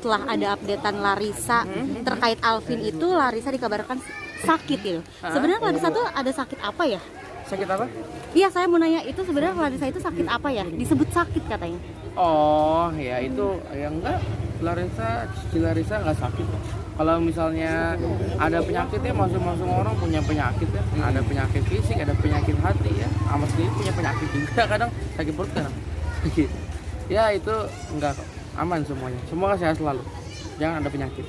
setelah ada updatean Larissa terkait Alvin itu, Larissa dikabarkan sakit gitu. Sebenarnya Larissa tuh ada sakit apa ya? Sakit apa? Iya, saya mau nanya itu sebenarnya Larissa itu sakit apa ya? Disebut sakit katanya. Oh ya itu ya enggak, Cici Larissa nggak sakit. Kalau misalnya ada penyakitnya, masing-masing orang punya penyakit ya. Ada penyakit fisik, ada penyakit hati ya. Amas sendiri punya penyakit juga, kadang sakit perut kadang. Ya itu enggak kok, aman semuanya. Semua sehat selalu. Jangan ada penyakit.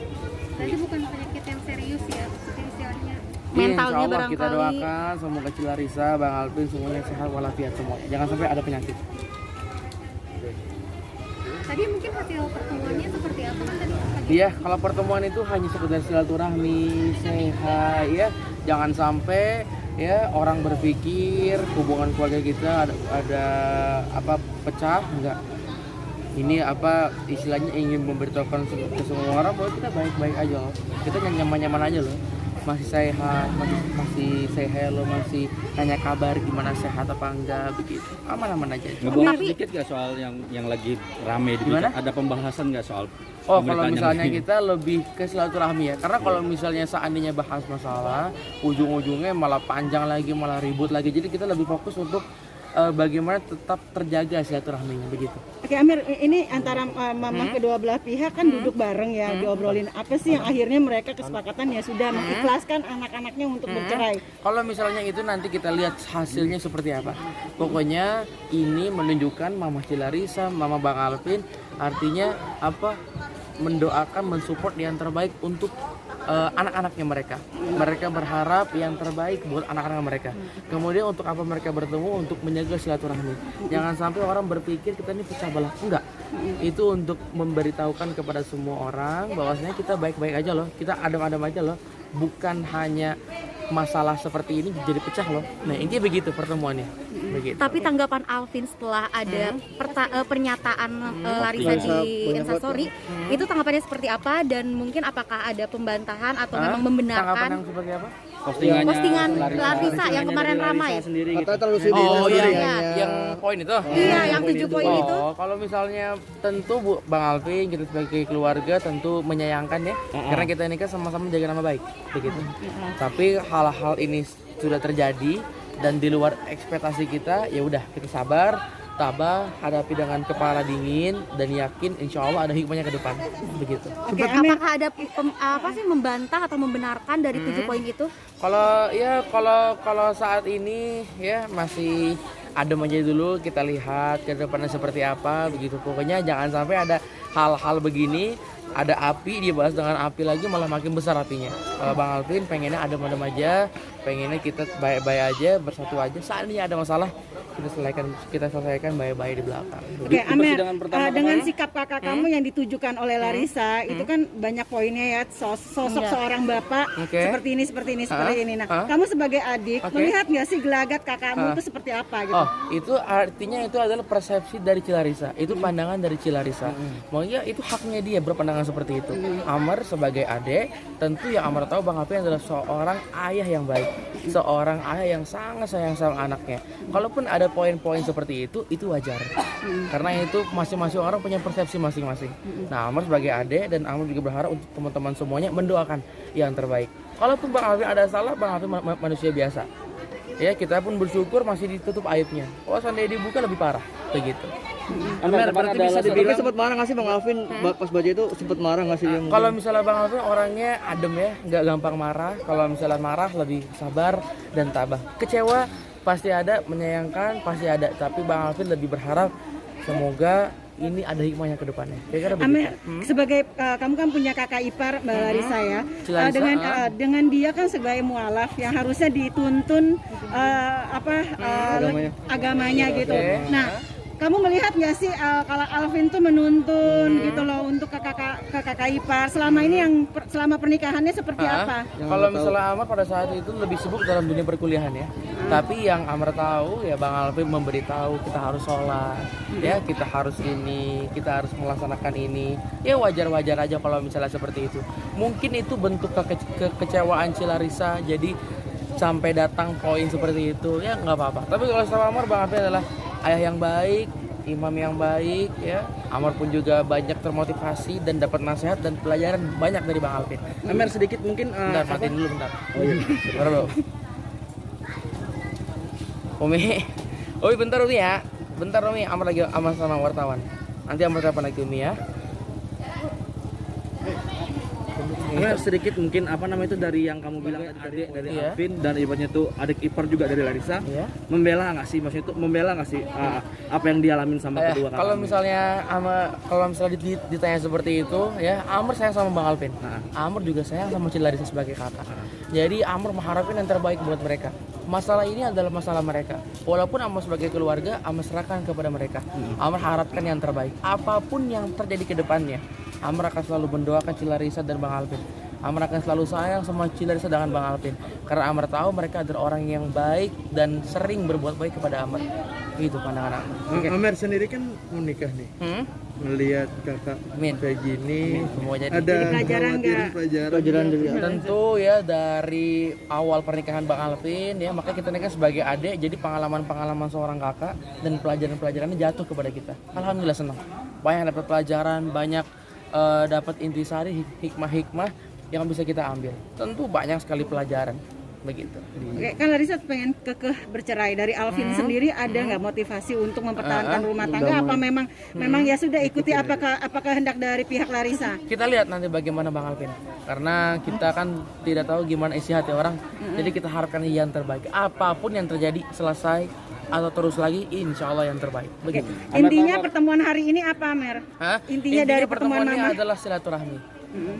Berarti bukan penyakit yang serius ya, istilahnya. Mentalnya Insya Allah kita barangkali. doakan semoga Cici Larissa, Bang Alvin semuanya sehat walafiat semua. Jangan sampai ada penyakit. Tadi mungkin hasil pertemuannya seperti apa kan tadi? Iya, kalau pertemuan itu hanya sekedar silaturahmi, sehat ya. Jangan sampai ya orang berpikir hubungan keluarga kita ada apa pecah, enggak. Ini apa istilahnya ingin memberitahukan ke semua orang bahwa kita baik-baik aja loh. Kita nyaman-nyaman aja loh. Masih sehat, masih say hello, masih tanya kabar gimana sehat apa enggak begitu. Aman-aman aja. Ngebahas sedikit nggak soal yang lagi rame di Gimana? Ada pembahasan nggak soal Oh, kalau pemerintahan misalnya yang- kita lebih ke silaturahmi ya. Karena kalau misalnya seandainya bahas masalah, ujung-ujungnya malah panjang lagi, malah ribut lagi. Jadi kita lebih fokus untuk bagaimana tetap terjaga silaturahminya begitu. Oke Amir, ini antara mama kedua belah pihak kan duduk bareng ya, diobrolin apa sih yang akhirnya mereka kesepakatan ya sudah mengikhlaskan anak-anaknya untuk bercerai. Kalau misalnya itu nanti kita lihat hasilnya seperti apa. Pokoknya ini menunjukkan Mama Cici Larissa, Mama Bang Alvin artinya apa? Mendoakan, mensupport yang terbaik untuk anak-anaknya mereka. Mereka berharap yang terbaik buat anak-anak mereka. Kemudian untuk apa mereka bertemu? Untuk menjaga silaturahmi. Jangan sampai orang berpikir kita ini pecah belah. Enggak. Itu untuk memberitahukan kepada semua orang bahwasanya kita baik-baik aja loh. Kita adem-adem aja loh. Bukan hanya masalah seperti ini jadi pecah loh. Nah, intinya begitu pertemuannya. Begitu. Tapi tanggapan Alvin setelah ada pernyataan Larissa di Instastory, itu tanggapannya seperti apa dan mungkin apakah ada pembantahan atau memang Tanggapan membenarkan yang seperti apa? postingan Larissa yang kemarin ramai? Katanya terlalu sedih. Oh, iya. yang poin itu? Iya, yang 7 poin itu. Oh, kalau misalnya tentu Bang Alvin kita sebagai keluarga tentu menyayangkan ya, karena kita ini kan sama-sama menjaga nama baik, begitu. Tapi hal-hal ini sudah terjadi dan di luar ekspektasi kita, ya udah kita sabar, tabah, hadapi dengan kepala dingin dan yakin insya Allah ada hikmahnya ke depan, begitu. Oke, apakah ada apa sih membantah atau membenarkan dari 7 poin itu? Kalau saat ini ya masih adem aja dulu, kita lihat ke depannya seperti apa begitu. Pokoknya jangan sampai ada hal-hal begini, ada api dibahas dengan api lagi malah makin besar apinya. Kalau Bang Alvin pengennya adem-adem aja, pengennya kita baik-baik aja, bersatu aja. Seandainya ada masalah kita selesaikan baik-baik di belakang. Oke Amir, persidangan pertama dengan sikap kakak kamu yang ditujukan oleh Larissa itu kan banyak poinnya ya, sosok seorang bapak Oke. seperti ini. Nah, kamu sebagai adik Oke. melihat nggak sih gelagat kakakmu itu seperti apa gitu? Oh, itu artinya itu adalah persepsi dari Cici Larissa. Itu pandangan dari Cici Larissa. Maunya itu haknya dia berpandangan seperti itu. Amar sebagai adik, tentu yang Amar tahu Bang Alvin adalah seorang ayah yang baik, seorang ayah yang sangat sayang sama anaknya. Kalaupun ada poin-poin seperti itu wajar. Karena itu masing-masing orang punya persepsi masing-masing. Nah, Amar sebagai adik dan Amar juga berharap untuk teman-teman semuanya mendoakan yang terbaik. Kalaupun Bang Alvin ada salah, Bang Alvin manusia biasa. Ya, kita pun bersyukur masih ditutup aibnya. Kalau seandainya dibuka lebih parah, begitu. Amir, berarti bisa dibilang sempat marah nggak sih Bang Alvin pas baca itu sempat marah nggak sih dia? Kalau misalnya Bang Alvin orangnya adem ya, nggak gampang marah. Kalau misalnya marah lebih sabar dan tabah. Kecewa pasti ada, menyayangkan pasti ada. Tapi Bang Alvin lebih berharap semoga ini ada hikmahnya ke depannya. Kira-kira Amir, begitu. sebagai kamu kan punya kakak ipar Mbak Larissa ya. Cici Larissa, Dengan dia kan sebagai mualaf yang harusnya dituntun agamanya gitu. Oke. Nah, kamu melihat nggak sih kalau Alvin tuh menuntun gitu loh untuk ke kakak ipar selama ini selama pernikahannya seperti apa? Kalau misalnya Amar pada saat itu lebih sibuk dalam dunia perkuliahan ya. Tapi yang Amar tahu ya Bang Alvin memberitahu kita harus sholat, ya kita harus ini, kita harus melaksanakan ini. Ya wajar-wajar aja kalau misalnya seperti itu. Mungkin itu bentuk kekecewaan Cici Larissa, jadi sampai datang poin seperti itu ya nggak apa-apa. Tapi kalau sama Amar Bang Alvin adalah ayah yang baik, imam yang baik ya. Amar pun juga banyak termotivasi dan dapat nasihat dan pelajaran banyak dari Bang Alvin. Amer sedikit mungkin Bentar, matiin dulu bentar. Oh iya. Bentar dulu. Umi bentar Umi ya. Bentar Umi, Amar lagi sama wartawan. Nanti Amar telepon lagi Umi ya. Amer sedikit mungkin apa namanya itu dari yang kamu bilang tadi dari Iya. Alvin dan ibaratnya tuh adik ipar juga dari Larissa. Iya. Membela nggak sih maksudnya itu membela nggak sih apa yang dialamin sama kedua kakak? Kalau misalnya ditanya seperti itu ya, Amr sayang sama Bang Alvin. Amr juga sayang sama Cil Larissa sebagai kakak. Jadi Amr mengharapkan yang terbaik buat mereka. Masalah ini adalah masalah mereka. Walaupun Amr sebagai keluarga, Amr serahkan kepada mereka. Amr harapkan yang terbaik. Apapun yang terjadi ke depannya, Amr akan selalu mendoakan Cil Larissa dan Bang Alvin. Amr akan selalu sayang sama Cil Larissa dengan Bang Alvin. Karena Amr tahu mereka adalah orang yang baik dan sering berbuat baik kepada Amr. Itu pandangan Amr. Amer sendiri kan mau nikah nih. Melihat kakak kayak gini, Semua jadi. ada pelajaran nggak? pelajaran dari Tentu ya dari awal pernikahan Bang Alvin ya, maka kita nikah sebagai adik, jadi pengalaman-pengalaman seorang kakak dan pelajaran-pelajarannya jatuh kepada kita. Alhamdulillah senang. Banyak dapat pelajaran, banyak dapat intisari hikmah-hikmah yang bisa kita ambil. Tentu banyak sekali pelajaran begitu. Oke, kan Larissa pengen kekeh bercerai. Dari Alvin sendiri ada nggak motivasi untuk mempertahankan rumah tangga? Apa memang ya sudah ikuti apakah kehendak dari pihak Larissa? Kita lihat nanti bagaimana Bang Alvin. Karena kita kan tidak tahu gimana isi hati orang. Jadi kita harapkan yang terbaik. Apapun yang terjadi selesai atau terus lagi, insya Allah yang terbaik. Begitu. Intinya pertemuan hari ini apa, Mer? Hah? Intinya dari pertemuan pertemuannya Mama. adalah silaturahmi.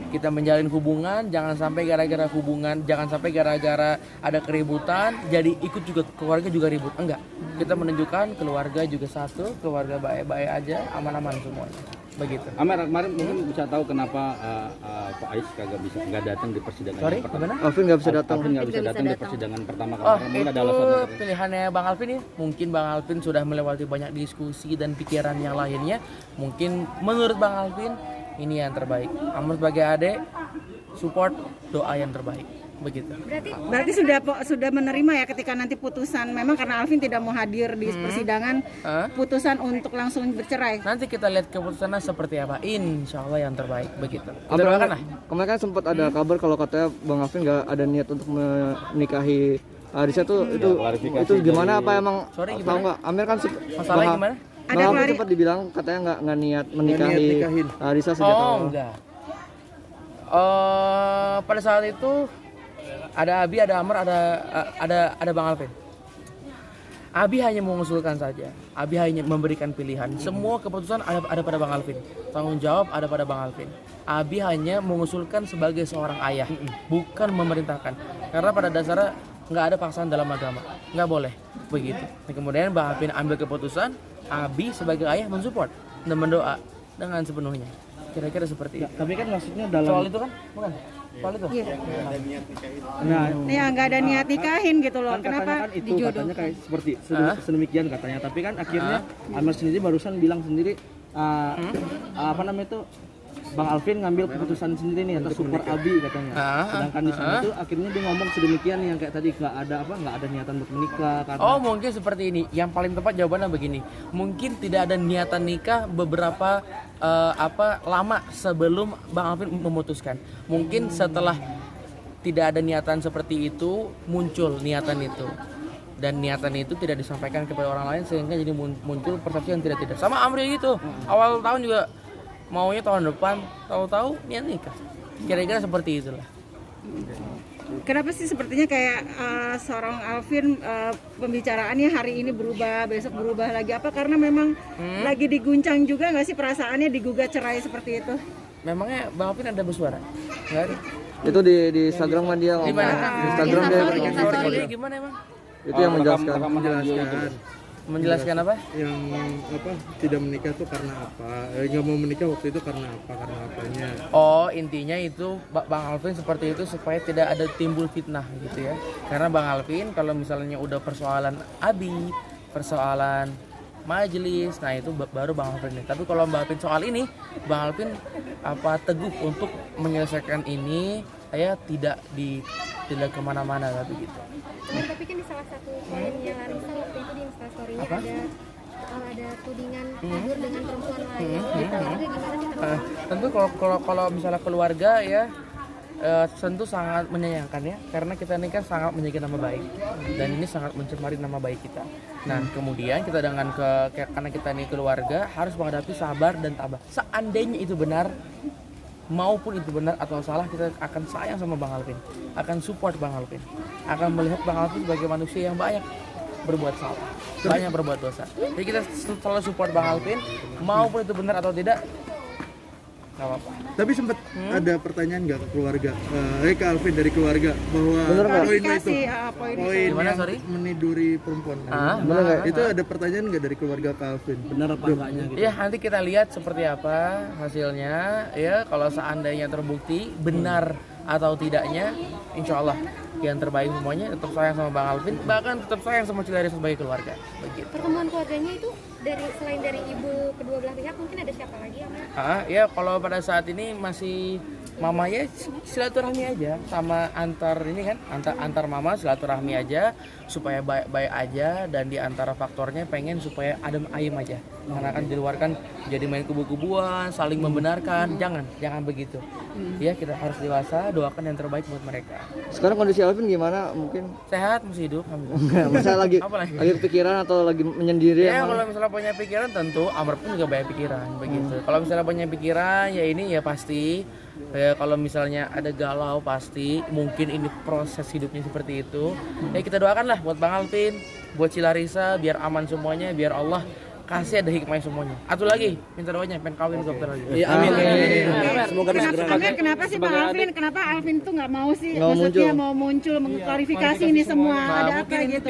Kita menjalin hubungan, jangan sampai gara-gara hubungan, jangan sampai gara-gara ada keributan, jadi ikut juga keluarga juga ribut. Enggak. Kita menunjukkan keluarga juga satu, keluarga baik-baik aja, aman-aman semuanya. Begitu. Amer kemarin mungkin bisa tahu kenapa Pak Ais nggak datang di persidangan Sorry, yang pertama. gimana? Alvin nggak bisa datang. Alvin nggak bisa Nggak datang bisa di persidangan pertama Oh, kemarin. Mungkin ada itu alasan tertentu. pilihannya Bang Alvin ya. Mungkin Bang Alvin sudah melewati banyak diskusi dan pikiran yang lainnya. Mungkin menurut Bang Alvin ini yang terbaik. Amr sebagai adik, support doa yang terbaik. Begitu. Berarti sudah menerima ya ketika nanti putusan. Memang karena Alvin tidak mau hadir di persidangan, putusan untuk langsung bercerai. Nanti kita lihat keputusannya seperti apa. Insya Allah yang terbaik. Begitu. Kita doakan lah. Kemarin kan sempat ada kabar kalau katanya Bang Alvin nggak ada niat untuk menikahi Larissa tuh itu gimana apa emang Sorry, tahu gimana? nggak? Amir kan Masalahnya gimana? Bang Alvin sempat dibilang katanya nggak niat menikahi nikahin. Larissa sejak awal. Enggak. Pada saat itu ada Abi, ada Amr, ada Bang Alvin. Abi hanya mengusulkan saja. Abi hanya memberikan pilihan. Semua keputusan ada pada Bang Alvin. Tanggung jawab ada pada Bang Alvin. Abi hanya mengusulkan sebagai seorang ayah, bukan memerintahkan. Karena pada dasarnya nggak ada paksaan dalam agama, nggak boleh begitu. Nah, kemudian Bang Alvin ambil keputusan, Abi sebagai ayah mensupport dan mendoa dengan sepenuhnya. Kira-kira seperti itu. Tapi kan maksudnya dalam Soal itu kan, bukan? Soal itu. nah Ya nggak ada niat nikahin gitu loh. kan Kenapa katanya kan itu dijodoh? katanya kayak seperti sedemikian katanya. Tapi kan akhirnya Amir sendiri barusan bilang sendiri apa namanya itu Bang Alvin ngambil keputusan sendiri nih atas support Abi katanya. Sedangkan di sana itu akhirnya dia ngomong sedemikian yang kayak tadi nggak ada niatan untuk menikah karena Oh, mungkin seperti ini. Yang paling tepat jawabannya begini. Mungkin tidak ada niatan nikah beberapa lama sebelum Bang Alvin memutuskan. Mungkin setelah tidak ada niatan seperti itu, muncul niatan itu. Dan niatan itu tidak disampaikan kepada orang lain sehingga jadi muncul persepsi yang tidak. Sama Amri gitu. Awal tahun juga maunya tahun depan, tahu-tahu niat nikah. Kira-kira seperti itulah. Kenapa sih sepertinya kayak seorang Alvin pembicaraannya hari ini berubah, besok berubah lagi? Apa karena memang lagi diguncang juga nggak sih perasaannya digugat cerai seperti itu? Memangnya Bang Alvin ada bersuara? Nggak ada. itu di Instagram kan dia Di ngomong. mana? Di Instagram dia Instastory dia gimana emang? itu yang menjelaskan. Menjelaskan apa? yang tidak menikah tuh karena apa, nggak mau menikah waktu itu karena apanya. Oh, intinya itu Bang Alvin seperti itu supaya tidak ada timbul fitnah gitu ya. Karena Bang Alvin kalau misalnya udah persoalan Abi, persoalan majelis, nah itu baru Bang Alvin ini. Tapi kalau Bang Alvin soal ini, Bang Alvin teguh untuk menyelesaikan ini, saya tidak kemana-mana tapi gitu. Tapi kan di salah satu poinnya Larissa waktu itu di Instastory-nya ada soal ada tudingan kabur dengan perempuan lain. Keluarga gimana sih? Tentu kalau misalnya keluarga ya tentu sangat menyayangkan ya, karena kita ini kan sangat menjaga nama baik dan ini sangat mencemari nama baik kita. Nah kemudian kita dengan karena kita ini keluarga harus menghadapi sabar dan tabah. Seandainya itu benar maupun itu benar atau salah, kita akan sayang sama Bang Alvin, akan support Bang Alvin, akan melihat Bang Alvin sebagai manusia yang banyak berbuat salah, banyak berbuat dosa. Jadi kita selalu support Bang Alvin maupun itu benar atau tidak. Gak apa-apa. Tapi sempat ada pertanyaan nggak ke keluarga, ke Alvin dari keluarga bahwa poin itu, poin Gimana, yang sorry? meniduri perempuan. Bener nggak? Itu ada pertanyaan nggak dari keluarga ke Alvin? Bener apa enggaknya gitu? Ya nanti kita lihat seperti apa hasilnya ya. Kalau seandainya terbukti benar atau tidaknya, insya Allah yang terbaik semuanya. Tetap sayang sama Bang Alvin, bahkan tetap sayang sama Cilaris sebagai keluarga. Begitu. Pertemuan keluarganya itu selain dari ibu kedua belah pihak mungkin ada siapa lagi ya? Ya kalau pada saat ini masih mama ya silaturahmi aja sama antar ini kan, antar mama silaturahmi aja supaya baik-baik aja, dan di antara faktornya pengen supaya adem ayem aja, karena kan di luar kan jadi main kubu-kubuan saling membenarkan. Jangan begitu ya, kita harus dewasa, doakan yang terbaik buat mereka. Sekarang kondisi Alvin gimana? Mungkin Sehat, masih hidup alhamdulillah. masa lagi Apa lagi? lagi kepikiran atau lagi menyendiri Ya yang kalau mana? misalnya punya pikiran, tentu Amr pun juga banyak pikiran begitu. Kalau misalnya punya pikiran ya ini ya pasti ya, kalau misalnya ada galau pasti mungkin ini proses hidupnya seperti itu. Ya kita doakan lah buat Bang Alvin, buat Cilarisa, biar aman semuanya, biar Allah kasih ada hikmahnya semuanya. Atau lagi minta doanya pengen kawin dokter lagi. Iya, amin. Semoga segera. Kenapa sih Bang Alvin? Kenapa Alvin tuh nggak mau sih? Nggak Maksudnya mau muncul mengklarifikasi ini semua. Nah, Ada mungkin apa ini gitu?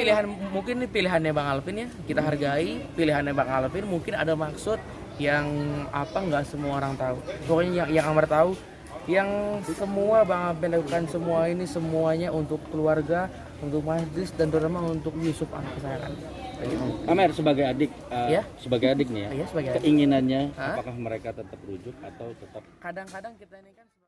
mungkin ini pilihannya Bang Alvin ya. Kita hargai pilihannya Bang Alvin. Mungkin ada maksud yang apa nggak semua orang tahu. Pokoknya yang Amar tahu, yang semua Bang Alvin lakukan semua ini semuanya untuk keluarga, untuk majlis, dan terutama untuk Yusuf anak kesayangan. Amer sebagai adik, Ya. sebagai adik nih ya, Ya sebagai keinginannya Hah? apakah mereka tetap rujuk atau tetap kadang-kadang kita ini kan